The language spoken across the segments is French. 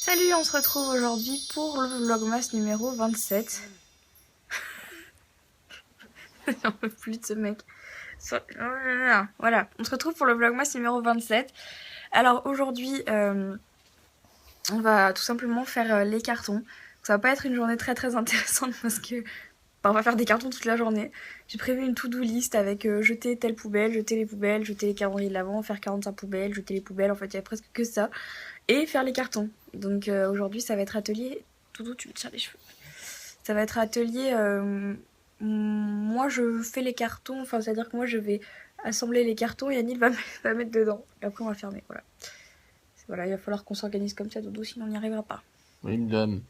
Salut, on se retrouve aujourd'hui pour le vlogmas numéro 27. J'en peux plus de ce mec. Voilà, on se retrouve pour le vlogmas numéro 27. Alors aujourd'hui, on va tout simplement faire les cartons. Ça va pas être une journée très intéressante parce que on va faire des cartons toute la journée. J'ai prévu une to-do list avec jeter telle poubelle, jeter les poubelles, jeter les calendriers de l'avant, faire 45 poubelles, jeter les poubelles, en fait il y a presque que ça. Et faire les cartons. Donc aujourd'hui ça va être atelier... Doudou, tu me tires les cheveux. Ça va être atelier... Moi je fais les cartons, enfin c'est à dire que moi je vais assembler les cartons et Yannick va mettre dedans. Et après on va fermer, voilà. Voilà, il va falloir qu'on s'organise comme ça Doudou, sinon on n'y arrivera pas. Oui, il me donne.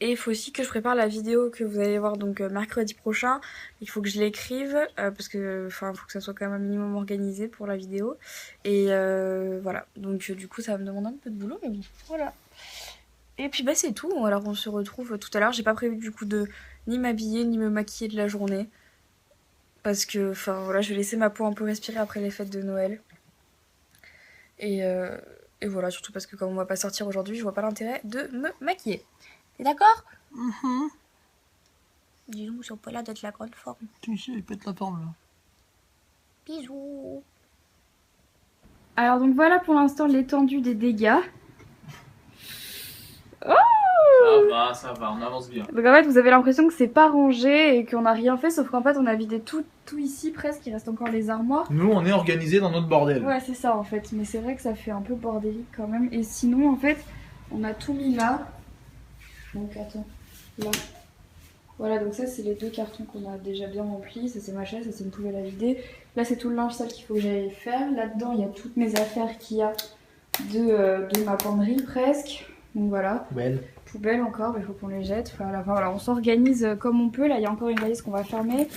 Et il faut aussi que je prépare la vidéo que vous allez voir donc mercredi prochain. Il faut que je l'écrive parce que faut que ça soit quand même un minimum organisé pour la vidéo. Et voilà, donc du coup ça va me demander un peu de boulot, mais bon, voilà. Et puis bah c'est tout, alors on se retrouve tout à l'heure. J'ai pas prévu du coup de ni m'habiller ni me maquiller de la journée. Parce que voilà, je vais laisser ma peau un peu respirer après les fêtes de Noël. Et voilà, surtout parce que comme on va pas sortir aujourd'hui, je vois pas l'intérêt de me maquiller. T'es d'accord? Dis-nous, ils sont pas là d'être la grande forme. Tu sais, il pète la forme là. Bisous. Alors donc voilà pour l'instant l'étendue des dégâts. Oh, ça va, on avance bien. donc en fait vous avez l'impression que c'est pas rangé et qu'on a rien fait, sauf qu'en fait on a vidé tout ici presque, il reste encore les armoires. Nous, on est organisé dans notre bordel. Ouais c'est ça en fait, mais c'est vrai que ça fait un peu bordélique quand même. Et sinon en fait on a tout mis là. Donc attends, là. Voilà, donc ça c'est les deux cartons qu'on a déjà bien remplis. Ça c'est ma chaise, ça c'est une poubelle à vider. Là c'est tout le linge sale qu'il faut que j'aille faire. Là-dedans il y a toutes mes affaires qu'il y a de ma penderie presque. Donc voilà. Poubelle encore, mais il faut qu'on les jette. Voilà, on s'organise comme on peut. Là il y a encore une valise qu'on va fermer.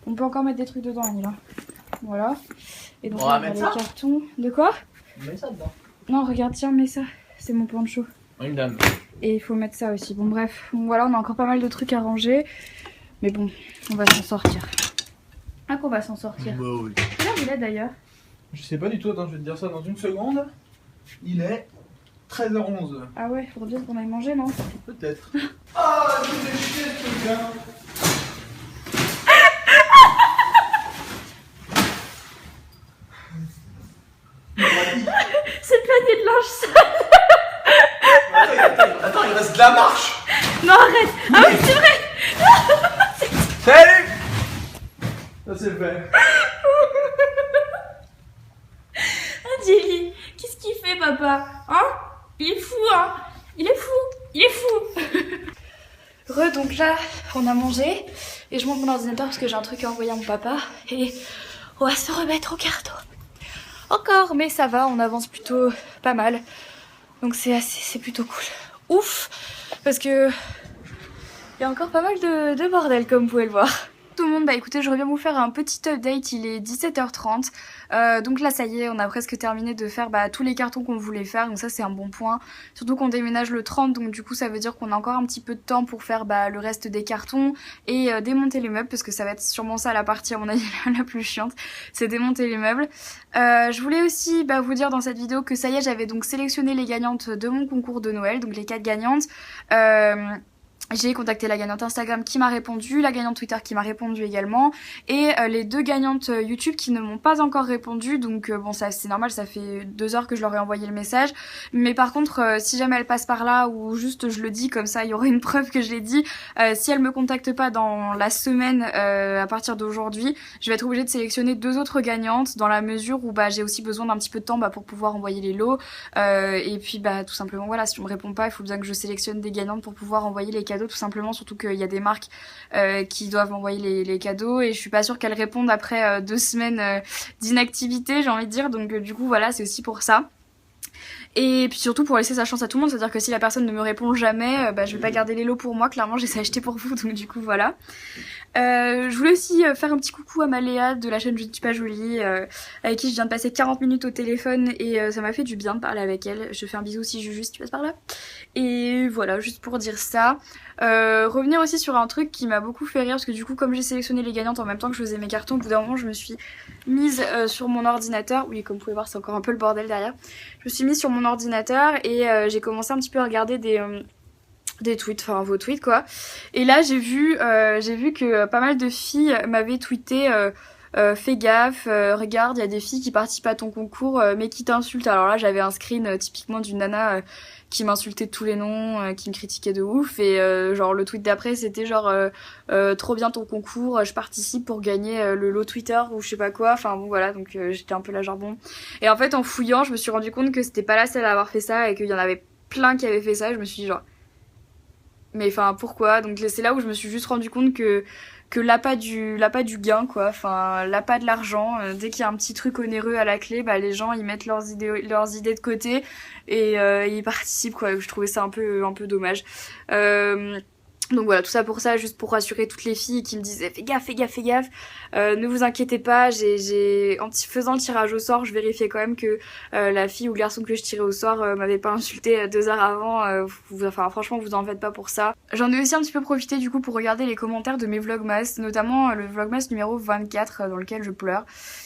On peut encore mettre des trucs dedans, Annie là. Voilà. Et donc On là, va mettre les ça cartons. De quoi? On met ça dedans. Non, regarde, tiens, mets ça. C'est mon poncho. Oui, madame. Et il faut mettre ça aussi. Bon bref, donc voilà, on a encore pas mal de trucs à ranger. Mais bon, on va s'en sortir. Ah qu'on va s'en sortir. Bah oui. Quelle heure il est d'ailleurs? Je sais pas du tout, attends, je vais te dire ça dans une seconde. Il est 13h11. Ah ouais, faudrait bien qu'on aille manger, non? Peut-être. Ah, je vais chier ce truc, hein. C'est le panier de linge sale. Attends, il reste de la marche. Non, arrête. Ah oui, c'est vrai. Salut. Ça c'est fait. Ah, Jelly, qu'est-ce qu'il fait, papa? Hein? Il est fou, hein? Il est fou. Donc là, on a mangé. Et je monte mon ordinateur parce que j'ai un truc à envoyer à mon papa. Et on va se remettre au carton. Encore, mais ça va, on avance plutôt pas mal. Donc c'est plutôt cool. Ouf, parce que il y a encore pas mal de bordel comme vous pouvez le voir. Tout le monde, bah écoutez, je reviens vous faire un petit update, il est 17h30. Donc là ça y est, on a presque terminé de faire tous les cartons qu'on voulait faire, donc ça c'est un bon point. Surtout qu'on déménage le 30, donc du coup ça veut dire qu'on a encore un petit peu de temps pour faire le reste des cartons et démonter les meubles, parce que ça va être sûrement ça la partie à mon avis la plus chiante, c'est démonter les meubles. Je voulais aussi vous dire dans cette vidéo que ça y est, j'avais donc sélectionné les gagnantes de mon concours de Noël, donc les 4 gagnantes. J'ai contacté la gagnante Instagram qui m'a répondu, la gagnante Twitter qui m'a répondu également, et les 2 gagnantes YouTube qui ne m'ont pas encore répondu, donc bon ça c'est normal, ça fait 2 heures que je leur ai envoyé le message, mais par contre si jamais elles passent par là, ou juste je le dis comme ça, il y aura une preuve que je l'ai dit, si elles me contactent pas dans la semaine à partir d'aujourd'hui, je vais être obligée de sélectionner 2 autres gagnantes, dans la mesure où j'ai aussi besoin d'un petit peu de temps pour pouvoir envoyer les lots, et puis tout simplement voilà, si on me répond pas, il faut bien que je sélectionne des gagnantes pour pouvoir envoyer les cadeaux tout simplement, surtout qu'il y a des marques qui doivent envoyer les cadeaux et je suis pas sûre qu'elles répondent après 2 semaines d'inactivité, j'ai envie de dire, donc du coup voilà, c'est aussi pour ça. Et puis surtout pour laisser sa chance à tout le monde, c'est-à-dire que si la personne ne me répond jamais, je vais pas garder les lots pour moi, clairement j'essaie d'acheter pour vous, donc du coup voilà. Je voulais aussi faire un petit coucou à Maléa de la chaîne Je ne suis pas jolie, avec qui je viens de passer 40 minutes au téléphone et ça m'a fait du bien de parler avec elle. Je fais un bisou si Juju si tu passes par là. Et voilà, juste pour dire ça. Revenir aussi sur un truc qui m'a beaucoup fait rire parce que du coup comme j'ai sélectionné les gagnantes en même temps que je faisais mes cartons, au bout d'un moment je me suis mise sur mon ordinateur. Oui, comme vous pouvez voir c'est encore un peu le bordel derrière. Je me suis mise sur mon ordinateur et j'ai commencé un petit peu à regarder des tweets, enfin vos tweets quoi. Et là j'ai vu que pas mal de filles m'avaient tweeté fais gaffe, regarde, il y a des filles qui participent à ton concours mais qui t'insultent. Alors là j'avais un screen typiquement d'une nana qui m'insultait de tous les noms, qui me critiquait de ouf et genre le tweet d'après c'était genre trop bien ton concours, je participe pour gagner le lot Twitter ou je sais pas quoi. Enfin bon voilà, donc j'étais un peu là genre bon. Et en fait en fouillant je me suis rendu compte que c'était pas la seule à avoir fait ça et qu'il y en avait plein qui avaient fait ça et je me suis dit genre mais enfin pourquoi? Donc c'est là où je me suis juste rendu compte que l'appât du gain quoi, enfin l'appât de l'argent, dès qu'il y a un petit truc onéreux à la clé, bah les gens ils mettent leurs idées de côté et ils participent quoi. Je trouvais ça un peu dommage. Donc voilà, tout ça pour ça, juste pour rassurer toutes les filles qui me disaient fais gaffe, ne vous inquiétez pas, en faisant le tirage au sort, je vérifiais quand même que la fille ou le garçon que je tirais au sort m'avait pas insulté 2 heures avant, enfin franchement vous en faites pas pour ça. J'en ai aussi un petit peu profité du coup pour regarder les commentaires de mes vlogmas, notamment le vlogmas numéro 24 dans lequel je pleure.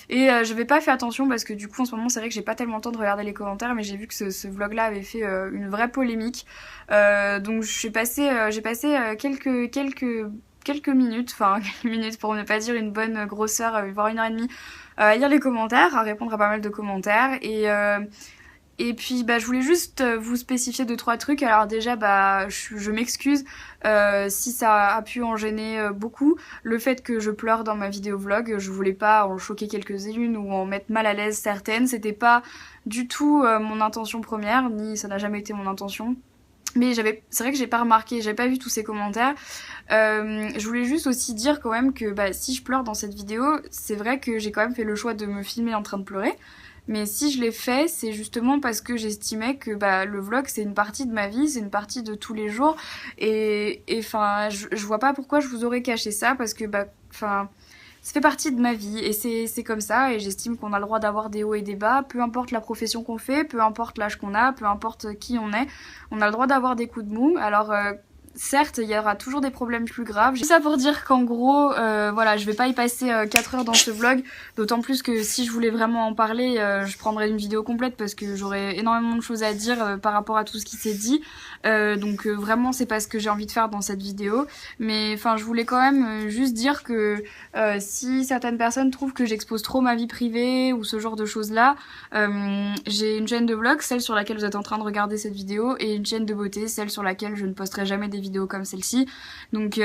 Et je vais pas fait attention parce que du coup en ce moment c'est vrai que j'ai pas tellement le temps de regarder les commentaires, mais j'ai vu que ce vlog là avait fait une vraie polémique. Donc j'ai passé quelques minutes, enfin quelques minutes pour ne pas dire une bonne grosseur, voire 1h30, à lire les commentaires, à répondre à pas mal de commentaires et puis bah je voulais juste vous spécifier 2-3 trucs. Alors déjà bah je m'excuse si ça a pu en gêner beaucoup. Le fait que je pleure dans ma vidéo vlog, je voulais pas en choquer quelques-unes ou en mettre mal à l'aise certaines. C'était pas du tout mon intention première, ni ça n'a jamais été mon intention. Mais c'est vrai que j'ai pas remarqué, j'avais pas vu tous ces commentaires. Je voulais juste aussi dire quand même que bah, si je pleure dans cette vidéo, c'est vrai que j'ai quand même fait le choix de me filmer en train de pleurer. Mais si je l'ai fait, c'est justement parce que j'estimais que bah, le vlog c'est une partie de ma vie, c'est une partie de tous les jours. Et enfin, je vois pas pourquoi je vous aurais caché ça parce que bah, enfin, ça fait partie de ma vie et c'est comme ça. Et j'estime qu'on a le droit d'avoir des hauts et des bas, peu importe la profession qu'on fait, peu importe l'âge qu'on a, peu importe qui on est, on a le droit d'avoir des coups de mou. Alors certes, il y aura toujours des problèmes plus graves. Tout ça pour dire qu'en gros, voilà, je vais pas y passer 4 heures dans ce vlog. D'autant plus que si je voulais vraiment en parler, je prendrais une vidéo complète parce que j'aurais énormément de choses à dire par rapport à tout ce qui s'est dit. Donc vraiment, c'est pas ce que j'ai envie de faire dans cette vidéo. Mais enfin, je voulais quand même juste dire que si certaines personnes trouvent que j'expose trop ma vie privée ou ce genre de choses-là, j'ai une chaîne de vlog, celle sur laquelle vous êtes en train de regarder cette vidéo, et une chaîne de beauté, celle sur laquelle je ne posterai jamais des vidéos comme celle-ci. Donc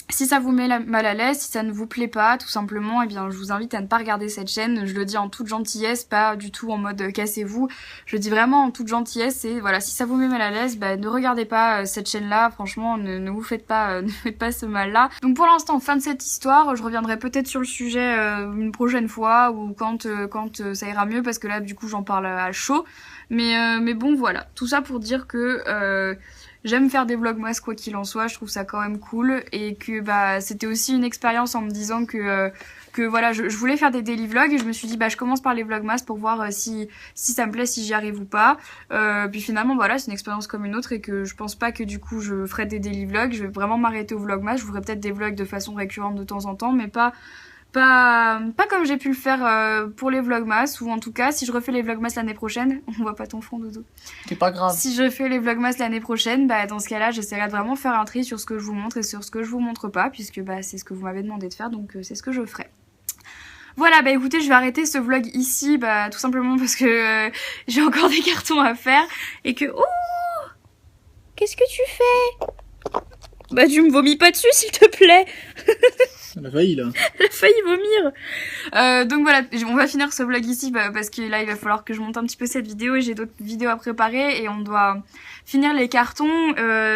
si ça vous met mal à l'aise, si ça ne vous plaît pas tout simplement, eh bien je vous invite à ne pas regarder cette chaîne. Je le dis en toute gentillesse, pas du tout en mode cassez-vous. Je le dis vraiment en toute gentillesse et voilà, si ça vous met mal à l'aise, bah, ne regardez pas cette chaîne-là. Franchement, ne vous faites pas, ne faites pas ce mal-là. Donc pour l'instant, fin de cette histoire. Je reviendrai peut-être sur le sujet une prochaine fois ou quand ça ira mieux parce que là du coup j'en parle à chaud. Mais bon voilà, tout ça pour dire que j'aime faire des vlogmas quoi qu'il en soit, je trouve ça quand même cool et que bah c'était aussi une expérience en me disant que voilà, je voulais faire des daily vlogs et je me suis dit bah je commence par les vlogmas pour voir si ça me plaît, si j'y arrive ou pas. Puis finalement voilà, c'est une expérience comme une autre et que je pense pas que du coup je ferai des daily vlogs, je vais vraiment m'arrêter au vlogmas, je ferai peut-être des vlogs de façon récurrente de temps en temps mais pas comme j'ai pu le faire pour les vlogmas, ou en tout cas si je refais les vlogmas l'année prochaine, on voit pas ton front Dodo. C'est pas grave. Si je fais les vlogmas l'année prochaine, bah dans ce cas-là j'essaierai de vraiment faire un tri sur ce que je vous montre et sur ce que je vous montre pas, puisque bah c'est ce que vous m'avez demandé de faire, donc c'est ce que je ferai. Voilà, bah écoutez, je vais arrêter ce vlog ici, bah tout simplement parce que j'ai encore des cartons à faire et que... Oh, qu'est-ce que tu fais? Bah tu me vomis pas dessus s'il te plaît. Elle a failli là. Elle a failli vomir. Donc voilà, on va finir ce vlog ici parce que là il va falloir que je monte un petit peu cette vidéo et j'ai d'autres vidéos à préparer et on doit finir les cartons.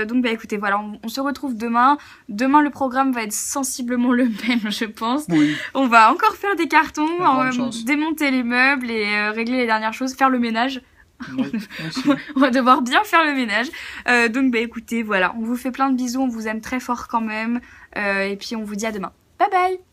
Donc bah écoutez, voilà, on se retrouve demain. Demain le programme va être sensiblement le même je pense. Oui. On va encore faire des cartons, Chance. démonter les meubles et régler les dernières choses, faire le ménage. Oui, aussi. On va devoir bien faire le ménage. Donc bah écoutez, voilà, on vous fait plein de bisous, on vous aime très fort quand même. Et puis on vous dit à demain. Bye bye!